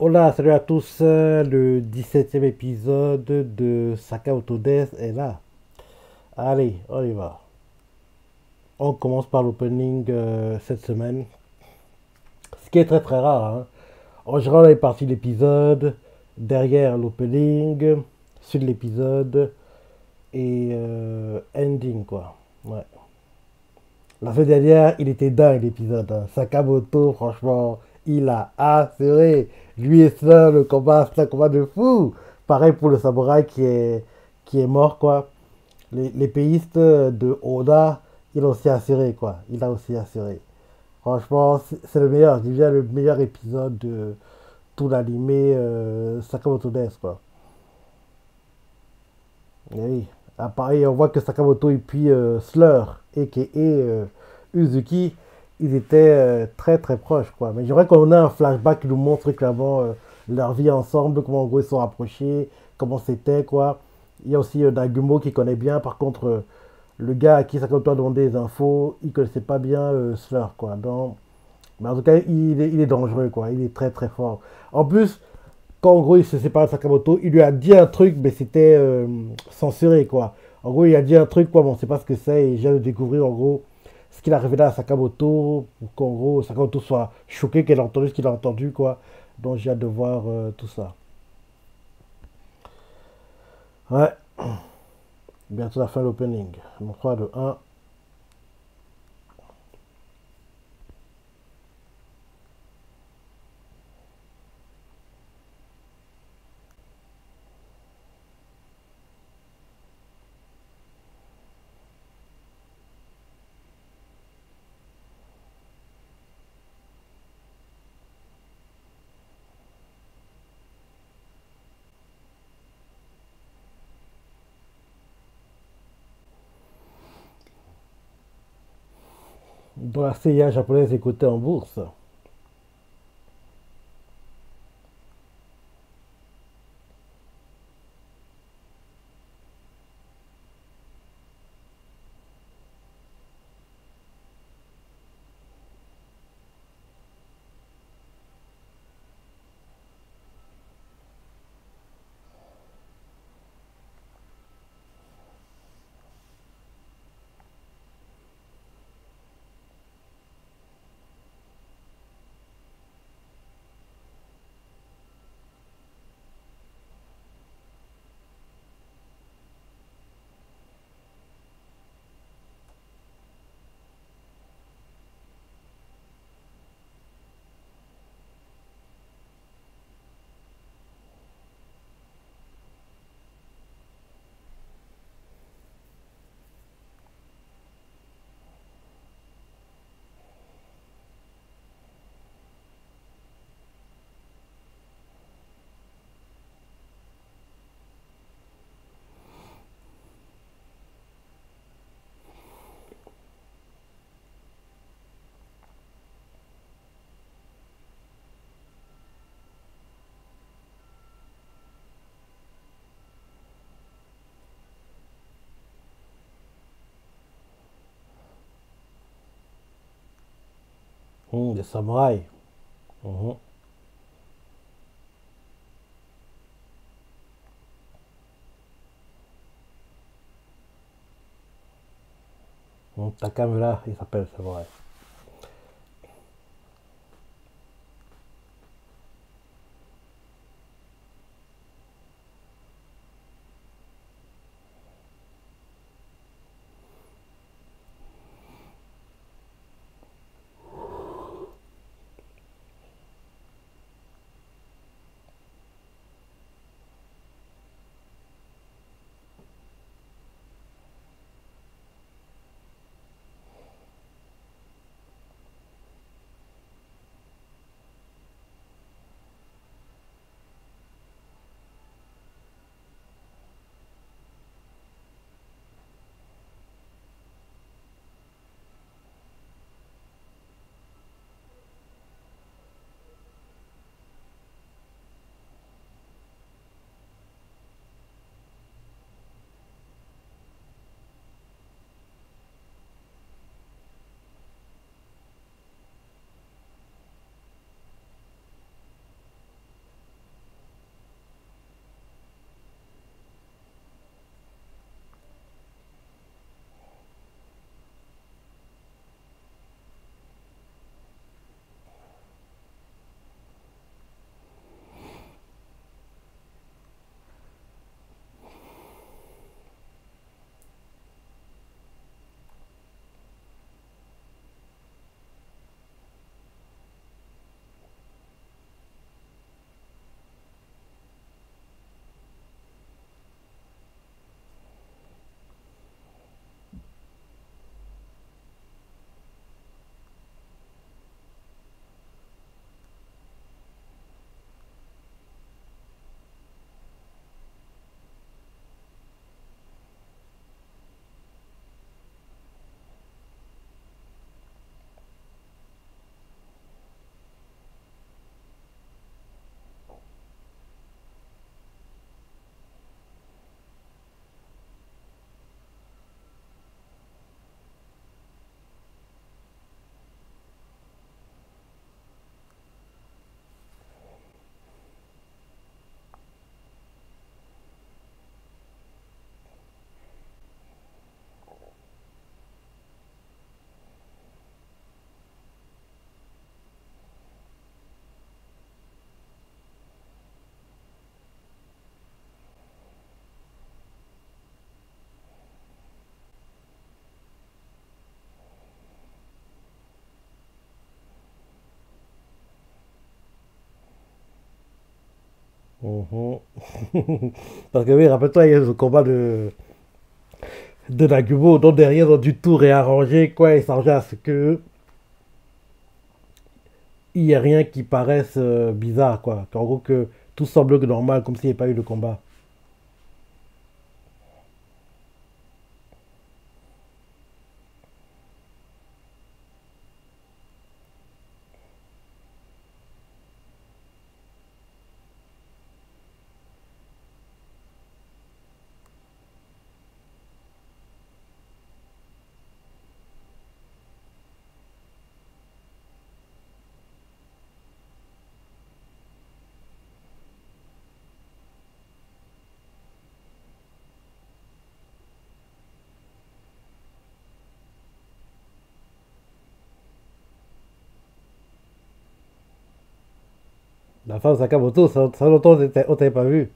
Hola, salut à tous. Le 17e épisode de Sakamoto Death est là. Allez, on y va. On commence par l'opening cette semaine. Ce qui est très très rare, hein. En général, on est parti l'épisode, derrière l'opening, suite de l'épisode et ending quoi. Ouais. La semaine dernière, il était dingue l'épisode, hein. Sakamoto, franchement, il a assuré. Lui et ça, le combat, c'est un combat de fou. Pareil pour le samouraï qui est mort, quoi. Les péistes de Oda, il a aussi assuré, quoi. Il a aussi assuré. Franchement, c'est le meilleur. Il devient le meilleur épisode de tout l'animé Sakamoto Days, quoi. Et oui. Ah, pareil, on voit que Sakamoto et puis Slur, a.k.a. Uzuki, ils étaient très très proches, quoi. Mais j'aimerais qu'on ait un flashback qui nous montre clairement leur vie ensemble, comment en gros ils sont rapprochés, comment c'était, quoi. Il y a aussi Nagumo qui connaît bien, par contre, le gars à qui Sakamoto a demandé des infos, il connaissait pas bien Slur, quoi. Donc, mais en tout cas, il est dangereux, quoi. Il est très très fort. En plus, quand en gros il se sépare de Sakamoto, il lui a dit un truc, mais c'était censuré quoi. En gros, il a dit un truc, quoi, mais on sait pas ce que c'est, et j'ai de découvrir en gros ce qu'il a révélé à Sakamoto, pour qu'en gros Sakamoto soit choqué qu'elle a entendu ce qu'il a entendu, quoi. Donc j'ai hâte de voir tout ça. Ouais, bientôt la fin de l'opening. On 3 de un. Dans la CIA japonaise est cotée en bourse. Des samouraïs. Mhm. Takamura, il s'appelle samouraï. Mhm. Parce que oui, rappelle-toi, il y a le combat de Nagumo, dont derrière, ils ont du tout réarrangé, quoi, et s'arranger à ce que il n'y a rien qui paraisse bizarre, quoi. Qu'en gros, que tout semble normal, comme s'il n'y avait pas eu de combat. La femme Sakamoto, ça longtemps on t'avait pas vu.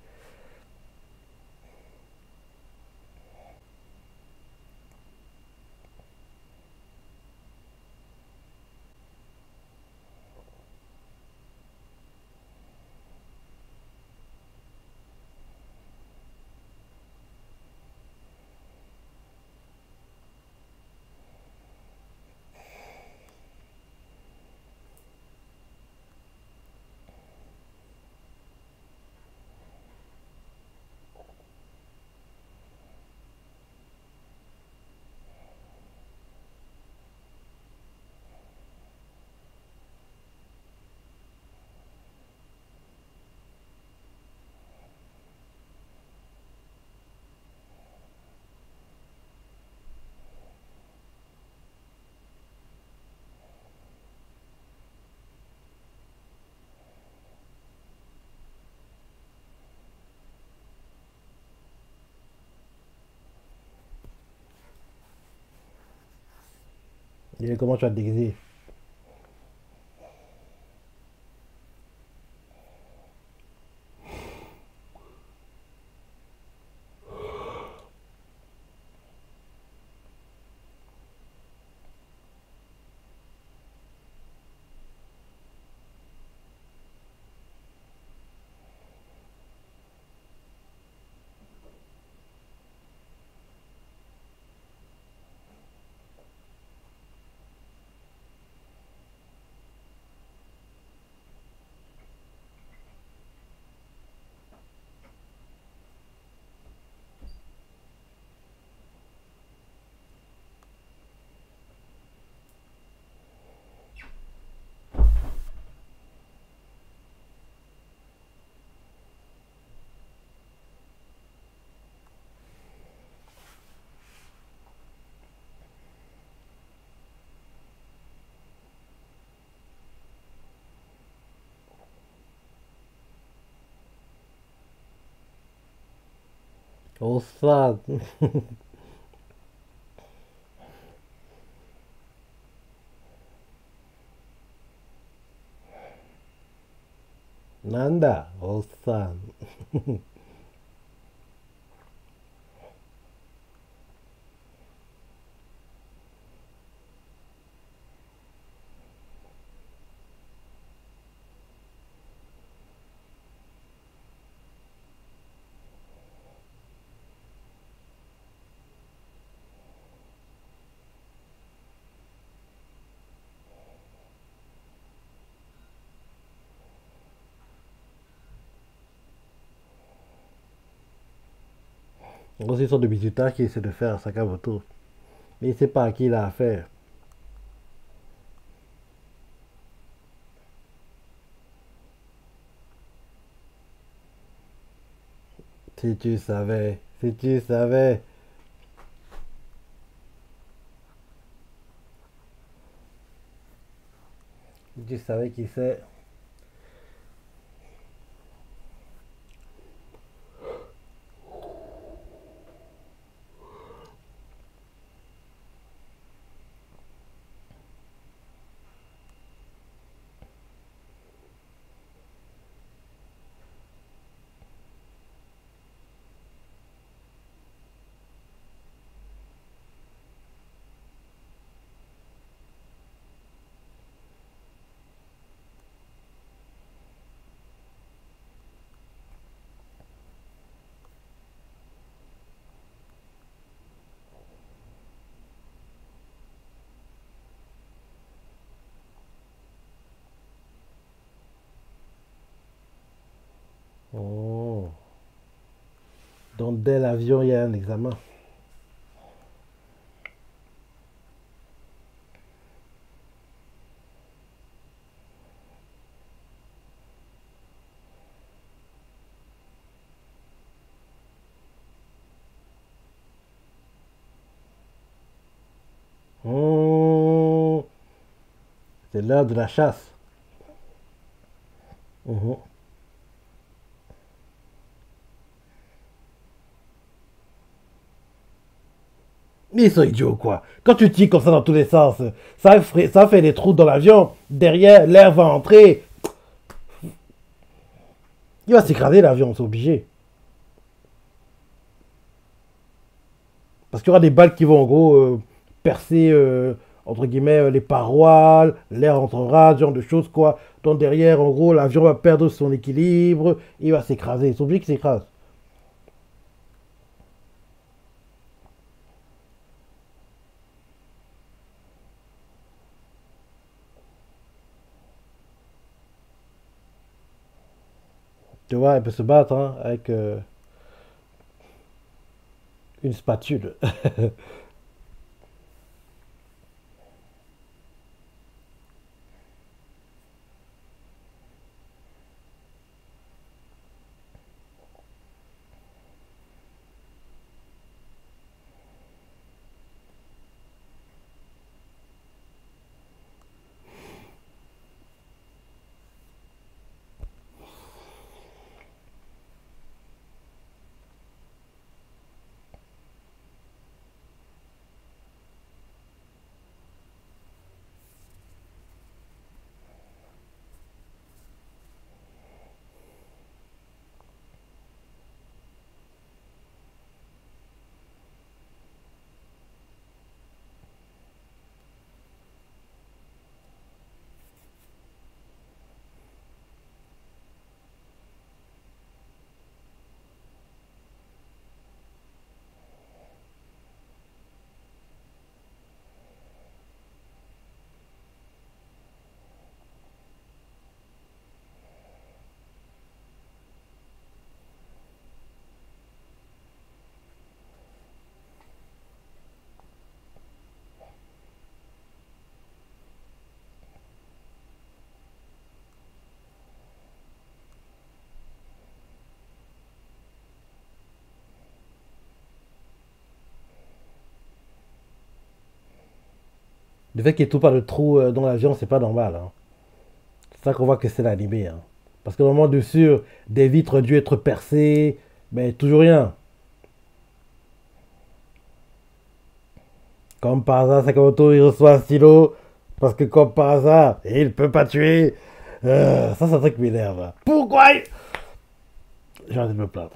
Et comment tu vas te déguiser? Oh ça, Nanda, oh ça. En gros, c'est une sorte de bizutage qui essaie de faire à Sakamoto. Mais il sait pas à qui il a affaire. Si tu savais, si tu savais, si tu savais qui c'est. Oh. Donc dès l'avion, il y a un examen. Oh. C'est l'heure de la chasse. Mhm. Mais ils sont idiots quoi. Quand tu tires comme ça dans tous les sens, ça fait des trous dans l'avion. Derrière, l'air va entrer. Il va s'écraser l'avion, c'est obligé. Parce qu'il y aura des balles qui vont en gros percer entre guillemets les parois, l'air entrera, ce genre de choses quoi. Donc derrière, en gros, l'avion va perdre son équilibre, il va s'écraser. C'est obligé qu'il s'écrase. Tu vois, il peut se battre hein, avec une spatule. Le fait qu'il y ait tout pas de trou dans l'avion, c'est pas normal. Hein. C'est ça qu'on voit que c'est l'animé. Hein. Parce qu'au moment dessus, des vitres dû être percées, mais toujours rien. Comme par hasard, Sakamoto il reçoit un stylo. Parce que comme par hasard, il peut pas tuer. Ça, c'est un truc qui m'énerve. Hein. Pourquoi j'ai envie de me plaindre.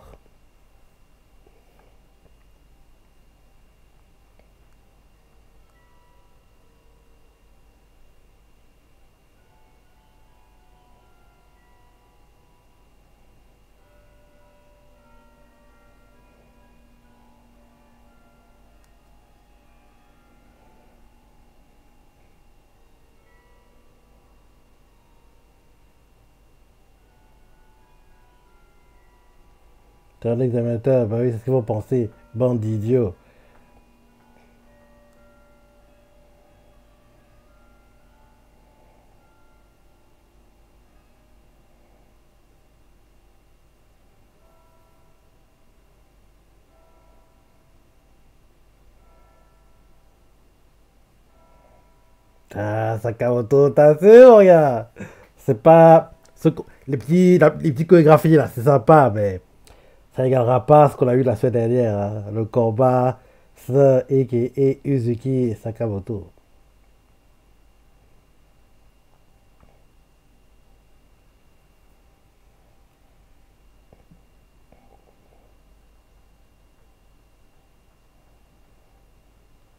T'es un examinateur, bah oui, c'est ce qu'ils vont penser. Bande d'idiots. Ah, Sakamoto, t'as sûr, regarde. C'est pas. Les petits chorégraphies là, c'est sympa, mais ça n'égalera pas ce qu'on a eu la semaine dernière. Hein. Le combat, ça, a.k.a. Uzuki et Sakamoto.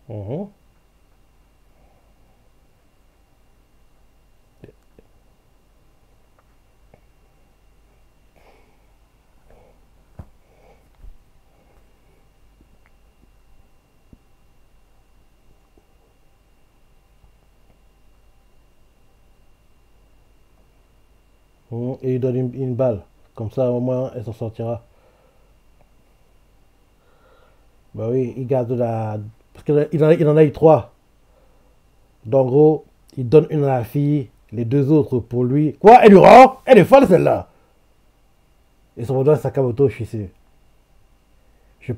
Mhm. Mhm. Et il donne une balle. Comme ça, au moins, elle s'en sortira. Bah oui, il garde la. Parce qu'il en a eu trois. Donc, en gros, il donne une à la fille, les deux autres pour lui. Quoi? Elle lui rend? Elle est folle celle-là! Et son modèle, c'est Sakamoto, je suis sûr. Je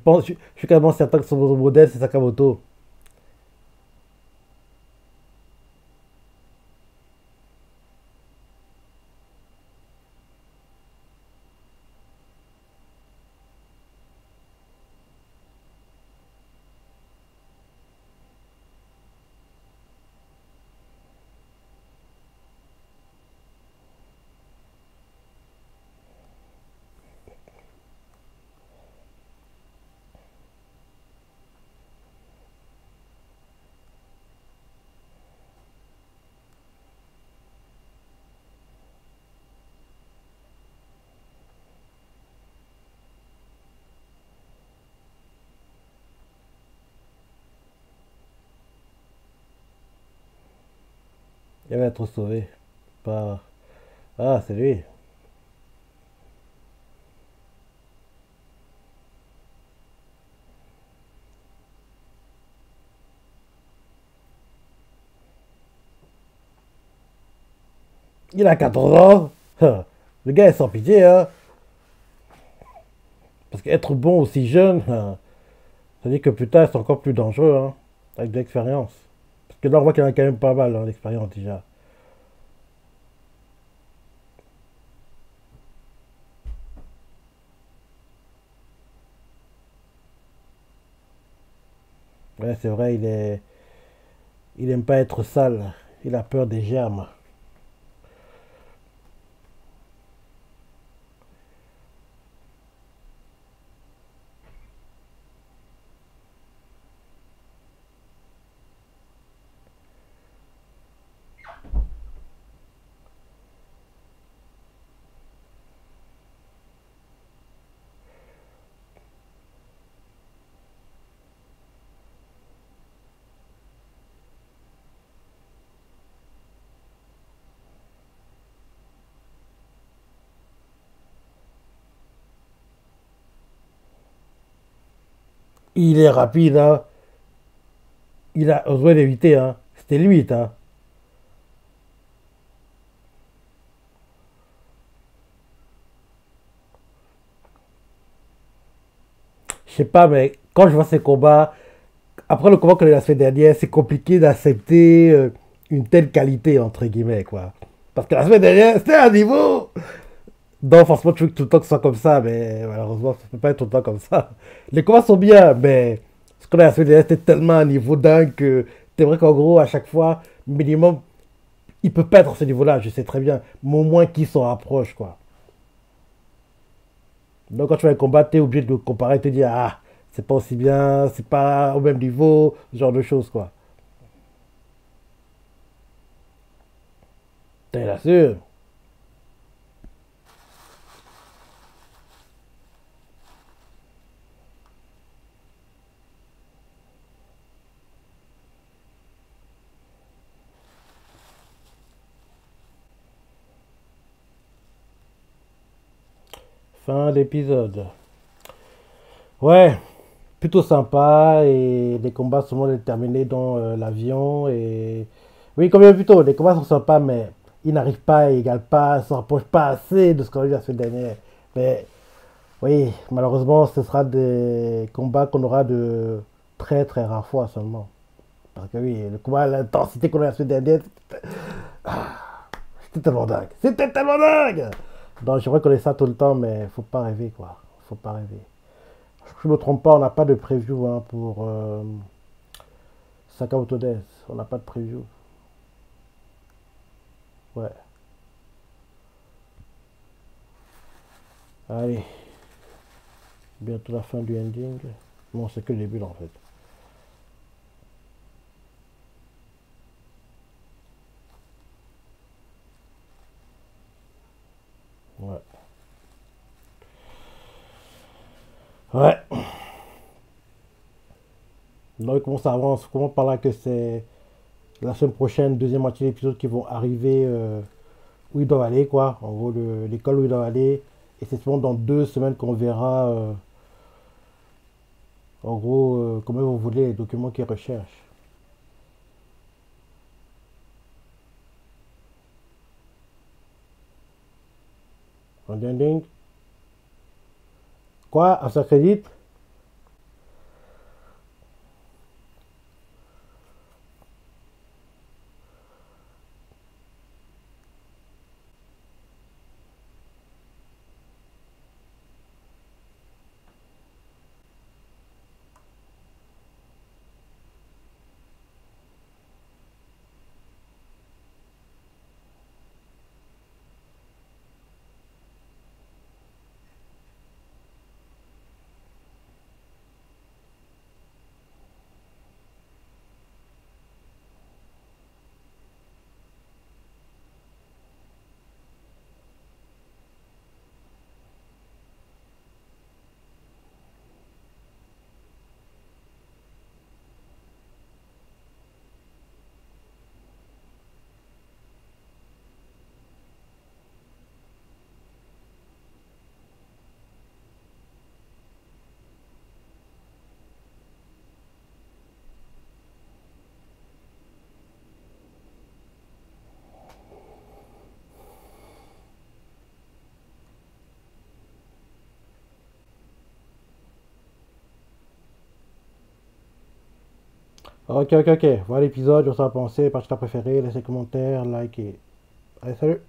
suis carrément certain que son modèle, c'est Sakamoto. Il va être sauvé par. Ah, c'est lui. Il a 14 ans. Le gars est sans pitié, hein. Parce qu'être bon aussi jeune, ça veut dire que plus tard, c'est encore plus dangereux, hein. Avec de l'expérience. Parce que là, on voit qu'il en a quand même pas mal, hein, d'expérience déjà. Ouais, c'est vrai, il aime pas être sale. Il a peur des germes. Il est rapide, hein. Il a besoin d'éviter, hein. C'était limite, hein. Je sais pas, mais quand je vois ces combats, après le combat qu'on a eu la semaine dernière, c'est compliqué d'accepter une telle qualité, entre guillemets, quoi. Parce que la semaine dernière, c'était un niveau. Non, forcément, tu veux que tout le temps que ce soit comme ça, mais malheureusement, ça peut pas être tout le temps comme ça. Les combats sont bien, mais ce qu'on a fait derrière, c'était tellement un niveau dingue que c'est vrai qu'en gros, à chaque fois, minimum, il peut pas être à ce niveau-là, je sais très bien, mais au moins qu'il s'en rapproche, quoi. Donc, quand tu vas un combat, t'es obligé de le comparer, te dire, ah, c'est pas aussi bien, c'est pas au même niveau, ce genre de choses, quoi. T'es là sûr. Fin d'épisode. Ouais, plutôt sympa et les combats sont moins terminés dans l'avion et oui comme plus tôt les combats sont sympas mais ils n'arrivent pas ils égalent pas ils se rapprochent pas assez de ce qu'on a vu la semaine dernière mais oui malheureusement ce sera des combats qu'on aura de très très rares fois seulement parce que oui le combat l'intensité qu'on a eu la semaine dernière c'était tellement dingue donc j'aimerais qu'on ait ça tout le temps mais faut pas rêver quoi faut pas rêver je me trompe pas on n'a pas de preview hein, pour Saka Autodesk, on n'a pas de preview. Ouais. Allez, bientôt la fin du ending. Bon, c'est que le début là en fait. Ouais. Ouais. Donc comment ça avance? Comment par là que c'est la semaine prochaine, deuxième moitié d'épisodes qui vont arriver où ils doivent aller quoi. En gros, l'école où ils doivent aller. Et c'est seulement dans 2 semaines qu'on verra, en gros, comment vous voulez les documents qu'ils recherchent. Ding, ding. Quoi? Ça crédite? Ok, ok, ok. Voilà l'épisode, je vous en pensé, partage ta préférée, laissez commentaires, likez. Allez, salut!